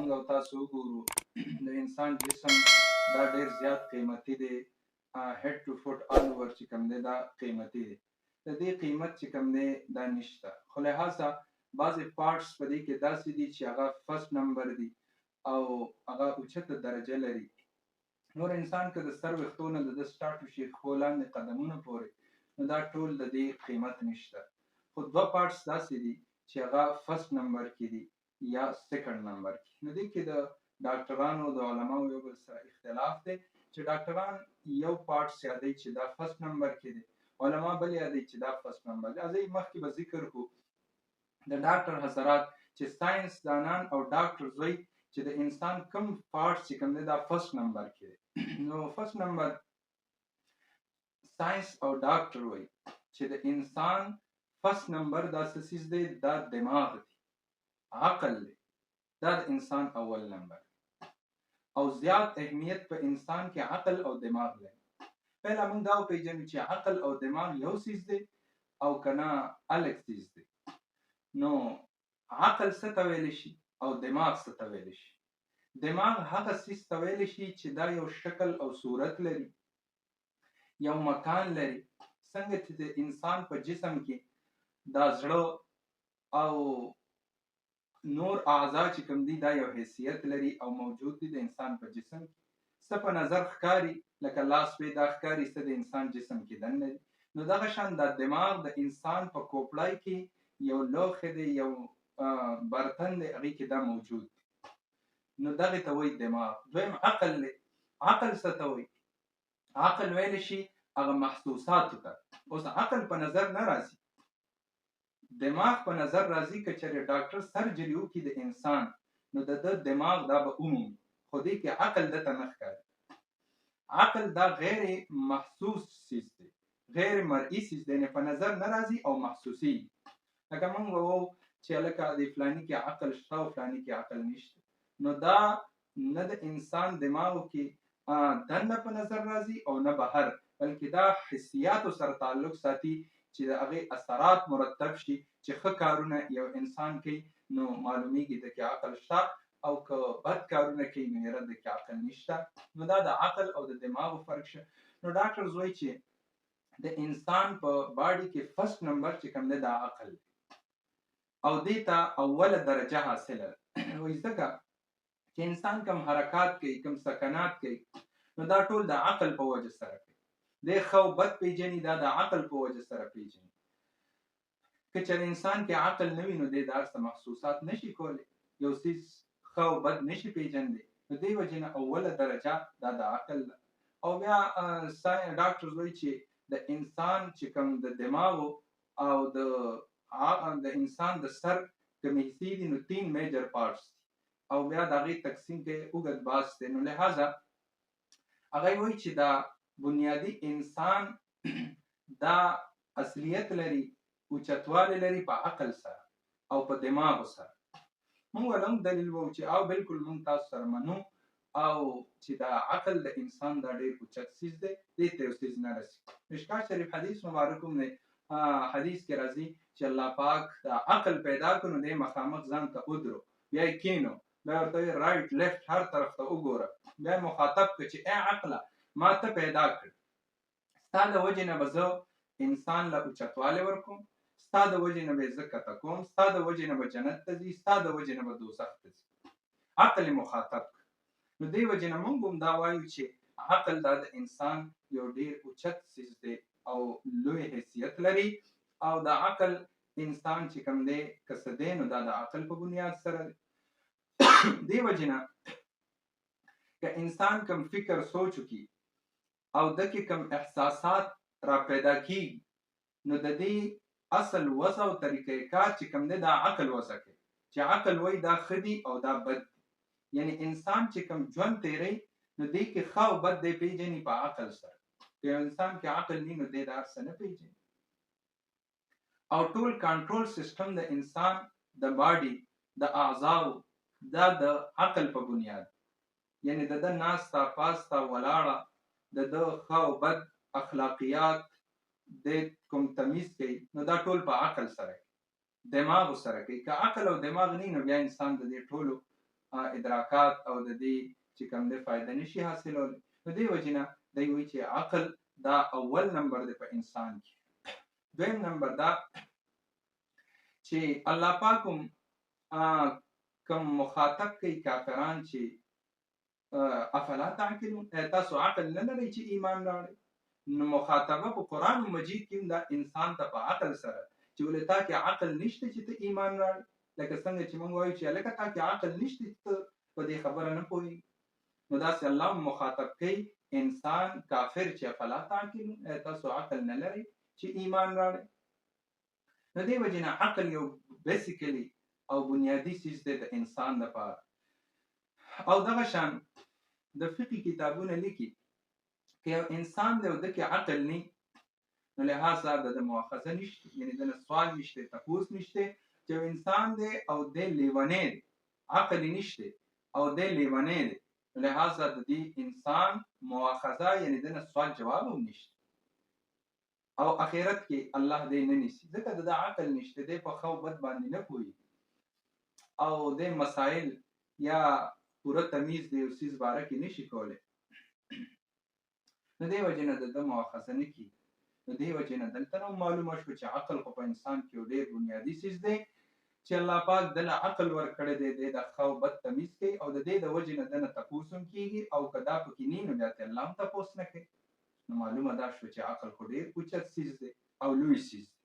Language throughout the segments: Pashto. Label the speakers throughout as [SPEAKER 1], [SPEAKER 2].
[SPEAKER 1] موږ او تاسو وګورو د انسان جسم دا ډیر زیات قیمتي دی. هیډ ټو فوټ آل اوور چې کوم دی دا قیمتي دی. د دې قیمت چې کوم دی دا نشته، خو لهذا بعضې پارټس په دې کې داسې دي چې هغه فرست نمبر دي او هغه اوچته درجه لري. نور انسان که د سر ویښتو نه د ده سټارټ وشي خو لاندې قدمونو پورې، نو دا ټول د دې قیمت نشته. خو دوه پارټس داسې دي چې هغه فرست نمبر کې دي یا سیکنډ نمبر کې. نو دې کې د ډاکټرانو د علماو یو بل سره اختلاف دی چې ډاکټران یو پارټس یادوي چې دا فرست نمبر کې دی، علما بل یادوي چې دا فرست نمبر دی. زه مخکې به ذکر کړو د ډاکټر حضرات چې ساينس دانان او ډاکټرز وایي چې د انسان کوم پارټس چې کوم دی دا فرست نمبر کې دی. نو فرست نمبر ساينس او ډاکټر وایي چې د انسان فرست نمبر دا څه څیز دی، دا دماغ دی، عقل دی، دا د انسان اول نمبر او زیات اهمیت په انسان کې عقل او دماغ لري. پهلا موږ دا وپېژنو چې عقل او دماغ یو څیز دی او کنه الګ څیز دی. نو عقل څه ته ویلی شي او دماغ څه ته ویلی شي؟ دماغ هغه څیز ته ویلی شي چې دا یو شکل او صورت لري، یو مکان لري، څنګه چې د انسان په جسم کې دا زړه او نور اعضا چې کوم دي دا یو حیثیت لري او موجود دي د انسان په جسم کې. څه په نظر ښکاري لکه لاس پې دا ښکاري، څه د انسان جسم کې دننه دي. نو دغه شان دا دماغ د انسان په کوپړای کې یو لوښی دی، یو برتن دی، هغې کې دا موجود دی. نو دغې ته وایي دماغ. دویم عقل دی. عقل څه ته وایي؟ عقل ویلی شي هغه محسوساتو ته. اوس عقل په نظر نه راځي، دماغ په نظر راځي. که چېرې ډاکټر سرجري وکړي د انسان، نو د ده دماغ دا به ومومي، خو دې کې عقل دته نه ښکاري. عقل دا غیر محسوس څیز دی، غیر مرئي څیز دی، یعنې په نظر نه راځي او محسوسېږي. لکه موږ به وایو چې هلکه د فلاني کې عقل شته او فلاني کې عقل نشته. نو دا نه د انسان دماغو کې دننه په نظر راځي او نه بهر، بلکې دا حسیاتو سره تعلق ساتي چې د هغې اثرات مرتب شي چې ښه کارونه یو انسان کوي نو معلومیږي د کې عقل شته، او که بد کارونه کوي نو یاره د کې عقل نشته. نو دا د عقل او د دماغو فرق شه. نو ډاکټرز وایي چې د انسان په باډي کې فرست نمبر چې کوم دی دا عقل دی او دې ته اوله درجه حاصله ده. وایي ځکه چې انسان کوم حرکات کوي، کوم سکنات کوي، نو دا ټول د عقل په وجه سره کوي. دی ښه او بد پیژني، دا د عقل په وجه سره پیژني. که چېرې انسان کې عقل نه وي نو دی دا څه محسوسات نشي کولی، یو څیز ښه او بد نشي پیژندی. نو دې وجې نه اوله درجه دا د عقل ده. او بیا ډاکټرز وایي چې د انسان چې کوم د دماغو او د انسان د سر کومې حصې دي نو 3 میجر پارټس دي او بیا د هغې تقسیم کې اوږد بحث دی. نو لهذا هغه وایي چې دا بنیادي انسان دا اصلیت لري، اوچتوالی لري په عقل سره او په دماغو سره. موږ ول هم دلیل وو چې او بالکل موږ تاسو سره منو او چې دا عقل د انسان دا ډېر اوچت څیز دی، دې ته یو څیز نه رسي. مشکات شریف حدیث مبارک هم دی، حدیث کې راځي چې الله پاک دا عقل پیدا کړو نو دی مخامخ ځان ته ودرو، بیا یې کینو، بیا ورته وایي رایټ لیفټ هر طرف ته وګوره، بیا یې مخاطب کړه چې ای عقله ما ته پیدا کړ، ستا د وجې نه به زه انسان له اوچتوالی ورکوم، ستا د وجې نه به یې زه کته کوم، ستا د وجې نه به جنت ته ځي، ستا د وجې نه به دوزخ ته ځي. عقل یې مخاطب کړ. نو دې وجې نه موږ هم دا وایو چې عقل دا د انسان یو ډېر اوچت څیز دی او لوی حیثیت لري. او د عقل انسان چې کوم دی که څه دی نو دا د عقل په بنیاد سره دی. دې وجې نه که انسان کوم فکر سوچ وکړي او دکې کوم احساسات را پیدا کېږي نو د دې اصل وضع او طریقې کار چې کوم دی دا عقل وضع کوي چې عقل وایي دا ښه دي او دا بد دي. یعنی انسان چې کوم ژوند تیری نو دې کې ښه او بد دی پیژني په عقل سره. که یو انسان کې عقل نه نو دی دا څه نه پیژني. او ټول کنټرول سیستم د انسان د باډي د اعضاو دا د عقل په بنیاد، یعنی د ده ناسته پاسته ولاړه، د ده ښه او بد اخلاقیات د کوم تمیز کوي نو دا ټول په عقل سره کوي، دماغو سره کوي. که عقل او دماغ نه نو بیا انسان د دې ټولو ادراکات او د دې چې کوم د فائدہ نشي حاصلول. نو دې وجنه دوی وایي چې عقل دا اول نمبر دی په انسان کې. دویم نمبر دا چې الله پاک کوم مخاطب کوي کافران چې افلا تعقلون، تاسو عقل نه لرئ چې ایمان راوړئ. نو مخاطبه په قرآن مجید کې دا انسان ته په عقل سره چې ولې تا کې عقل نشته چې ته ایمان راوړې، لکه څنګه چې موږ وایو چې لکه تا کې عقل نشته چې ته په دې خبره نه پوهېږې. نو داسې الله مخاطب کوي انسان کافر چې افلا تعقلون، تاسو عقل نه لرئ چې ایمان راوړئ. نو دې وجې نه عقل یو بیسیکلی او بنیادی چیز دی د انسان لپاره. او دغه شان د فقه کتابونه لیکي که یو انسان دی او د کې عقل نه، نو لهذا د مؤاخذه نشته، یعنی د سوال نشته، تپوس نشته چې یو انسان دی او د لیونی دی، عقل نشته او د لیونی دی، نو لهذا د دې انسان مؤاخذه یعنی د سوال جواب هم نشته او اخرت کې الله دې نه نیسي، ځکه د عقل نشته، دی په ښه او بد باندې نه پوهېږي او د مسائل یا پوره تمیز د یو څیز باره کې نشي کولی. نو دې وجې نه د مؤاخذه نه کېږي. نو دې وجې نه دلته نو معلومه شو چې عقل خو په انسان کې یو ډېر بنیادي څیز دی چې الله پاک دله عقل ورکړی دی، دی د ښه او بد تمیز کوي او د دې د وجې نه دنه تپوس هم کېږي او که دا پکې نه نو بیا ته الله هم تپوس نه کوي. نو معلومه دا شو چې عقل خو ډېر اوچت څیز دی او لوی څیز دی.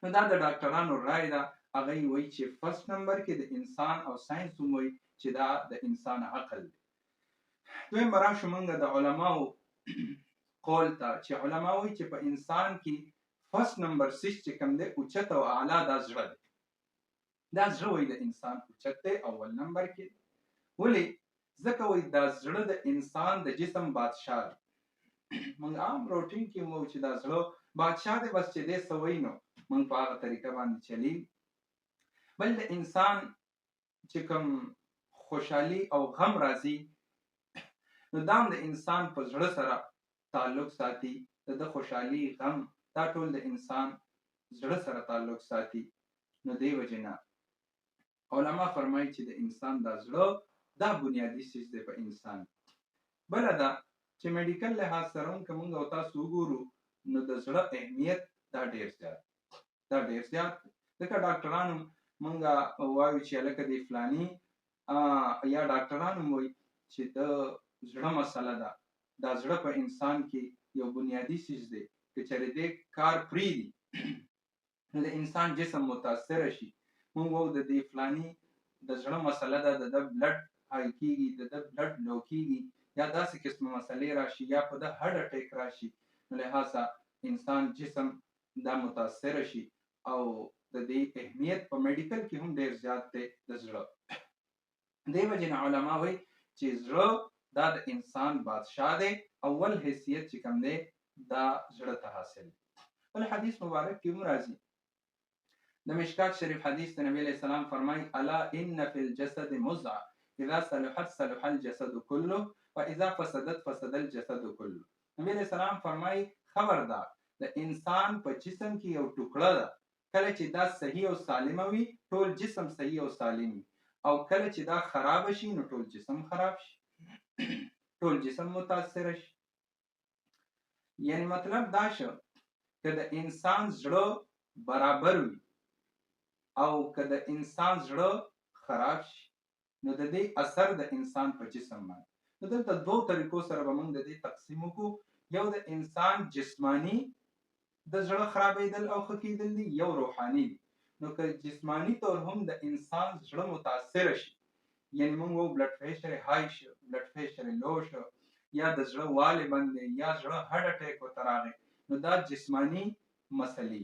[SPEAKER 1] نو دا د ډاکټرانو رایې ده، هغه یې وایي چې فرست نمبر کې د انسان او ساینس هم وایي چې دا د انسان عقل دی. دویم به راشو موږ د علماو قول ته چې علما وایي چې په انسان کې فرست نمبر 6 چې کوم دی اوچت او اعلی دا زړه دی. دا زړه وایي د انسان اوچت دی اول نمبر کې. ولې؟ ځکه وایي دا زړه د انسان د جسم بادشاه دی. موږ عام روټین کې وایو چې دا زړه بادشاه دی، بس چې دی څه وایي نو موږ په هغه طریقه باندې چلیږو. بل د انسان چې کوم خوشحالي او غم راځي نو دا هم د انسان په زړه سره تعلق ساتي، د خوشحالي غم دا ټول د انسان زړه سره تعلق ساتي. نو دې وجې نه علما فرمایي چې د انسان دا زړه دا بنیادي څیز دی په انسان. بله ده چې میډیکل لحاظ سره هم که موږ او تاسو وګورو نو د زړه اهمیت دا ډېر زیات ځکه ډاکټرانو موږ وایو چې هلکه د فلاني یا ډاکټرانو وایي چې د زړه مسله ده، دا زړه په انسان کې یو بنیادي څیز دی که چېرې دې کار پرېږدي نو د انسان جسم متاثره شي. موږ وایو د دې فلاني د زړه مسله ده، د ده بلډ های کېږي، د ده بلډ لو کېږي یا داسې قسمه مسلې راشي یا په ده هډ اټیک راشي، نو لهذا انسان جسم دا متاثره شي او د دې اهمیت په میډیکل کې هم ډېر زیات دی د زړه. دې وجې نه علما وایي چې زړه دا د انسان بادشاه دی، اول حیثیت چې کوم دی دا زړه ته حاصل دی. بل حدیث مبارک کې هم راځي، د مشکات شریف حدیث د نبی علیه السلام فرمایي الا ان فی الجسد مضغه اذا صلحت صلح الجسد كله واذا فسدت فسد الجسد كله. نبی علیه السلام فرمایي خبردار د انسان په جسم کې یو ټوکړه ده، کله چې دا صحیح او سالمه وي ټول جسم صحیح او سالم وي، او کله چې دا خراب شي نو ټول جسم خراب شي، ټول جسم متاثر شي. یعنی مطلب دا شو که د انسان زړه برابر وي او که د انسان زړه خراب شي نو د دې اثر د انسان په جسم باندې. نو دلته دوه طریقو سره به موږ د دې تقسیم وکړو، یو د انسان جسمانی د زړه خرابېدل او ښه کېدل دي، یو روحاني دي. نو که جسمانی طور هم د انسان زړه متاثر شي، یعنی موږ وایو بلډ پریشر یې های شو، بلډ پریشر یې لو شو یا د زړه والې بند دی یا زړه هډ اټیک ورته راغی، نو دا جسمانی مسلې.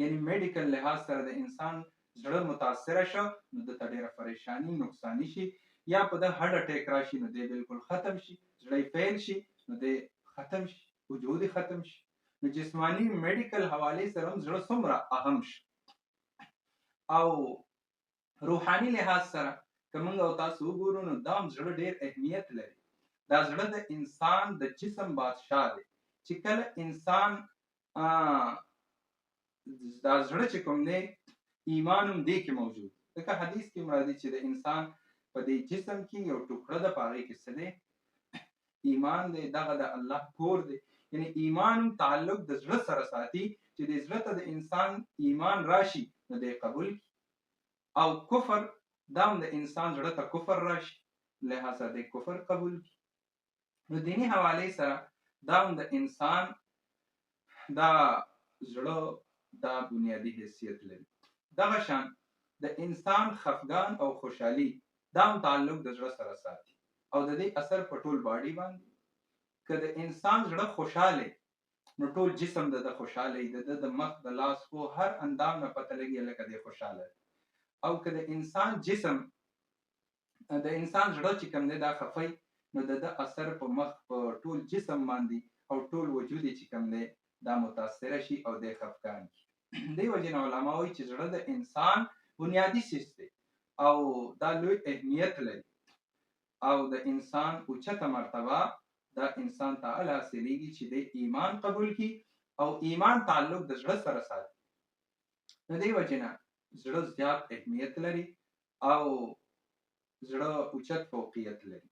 [SPEAKER 1] یعنی میډیکل لحاظ سره د انسان زړه متاثره شو نو دته ډېره پریشانی نقصاني شي، یا په ده هډ اټیک راشي نو دی بالکل ختم شي، زړه یې فیل شي نو دی ختم شي، وجود یې ختم شي. نو جسمانی میډیکل حوالې سره هم زړه څومره اهم شي. او روحاني لحاظ سره که موږ او تاسو وګورو نو دا هم زړه ډېر اهمیت لري. دا زړه د انسان د جسم بادشاه دی چې کله انسان دا زړه چې کوم دی ایمان هم دې کې موجود، ځکه حدیث کې مرادي چې د انسان په دې جسم کې یو ټوکړه ده، په هغې کې څه دی؟ ایمان دی. دغه د الله کور دی. یعنی ایمان تعلق د زړه سره ساتي چې د زړه ته د انسان ایمان راشي نو دی قبول کی، او کفر دا هم د انسان زړه ته کفر راشي لہذا د کفر قبول کی. نو دینی حوالې سره دا هم د انسان دا زړه دا بنیادی حیثیت لري. دغه شان د انسان خفګان او خوشحالي دا هم تعلق د زړه سره ساتي او د دې اثر په ټول باډي باندې. که د انسان زړه خوشاله نو ټول جسم د خوشاله، د مخ د لاس خو هر اندام نه پته لګي لکه د خوشاله. او که د انسان جسم د انسان زړه چې کوم دی دا خفای نو د اثر په مخ په ټول جسم باندې او ټول وجود چې کوم دی دا متاثر شي او د خفګان کی. دی وجه علماء وایي چې زړه د انسان بنیادی سیس دی او دا لوی اهمیت لري او د انسان اوچته مرتبه دا انسان تعالی حاصلېږي چې د ایمان قبول کی او ایمان تعلق د زړه سره ساتي. نو دی وجه نه زړه زیات اهمیت لري او زړه اوچت فوقیت لري.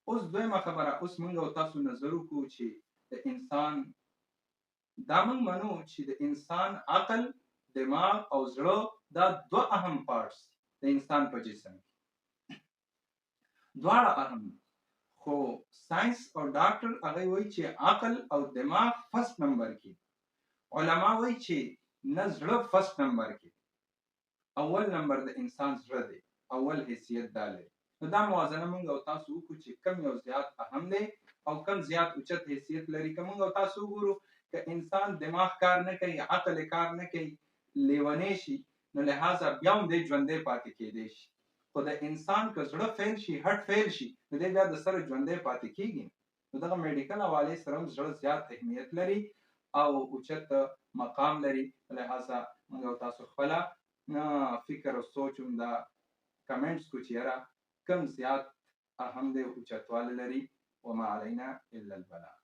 [SPEAKER 1] اوس دویمه خبره، اوس موږ او تاسو نظر وکړو چې د انسان دا موږ منو چې د انسان عقل، دماغ او زړه دا دوه اهم پارټس د انسان په جسم کې دواړه اهم دي، خو ساينس او ډاکټر هغه وایي چې عقل او دماغ فرست نمبر کې، علما وایي چې نه زړه فرست نمبر کې، اول نمبر د انسان زړه دی، اول حیثیت دا لري. نو دا موازنه موږ او تاسو وکړو چې کم یو زیات اهم دی او کم زیات اوچت حیثیت لري. که موږ او تاسو وګورو که انسان دماغ کار نه کوي، عقل کار نه کوي، لیونی شي نو لہذا بیا هم دی ژوندی پاتې کېدی شي. خو د انسان که زړه فیل شي، هټ فیل شي نو دی بیا د سره ژوندی پاتې کېږي. نو دغه میډیکل حوالې سره هم زړه زیات اهمیت لري او اوچت مقام لري. لہذا موږ او تاسو خپله فکر او سوچ هم دا کمنټس کو چې یاره کم زیات اهم دی اوچتوالی لري. وما علینا الا البلاغ.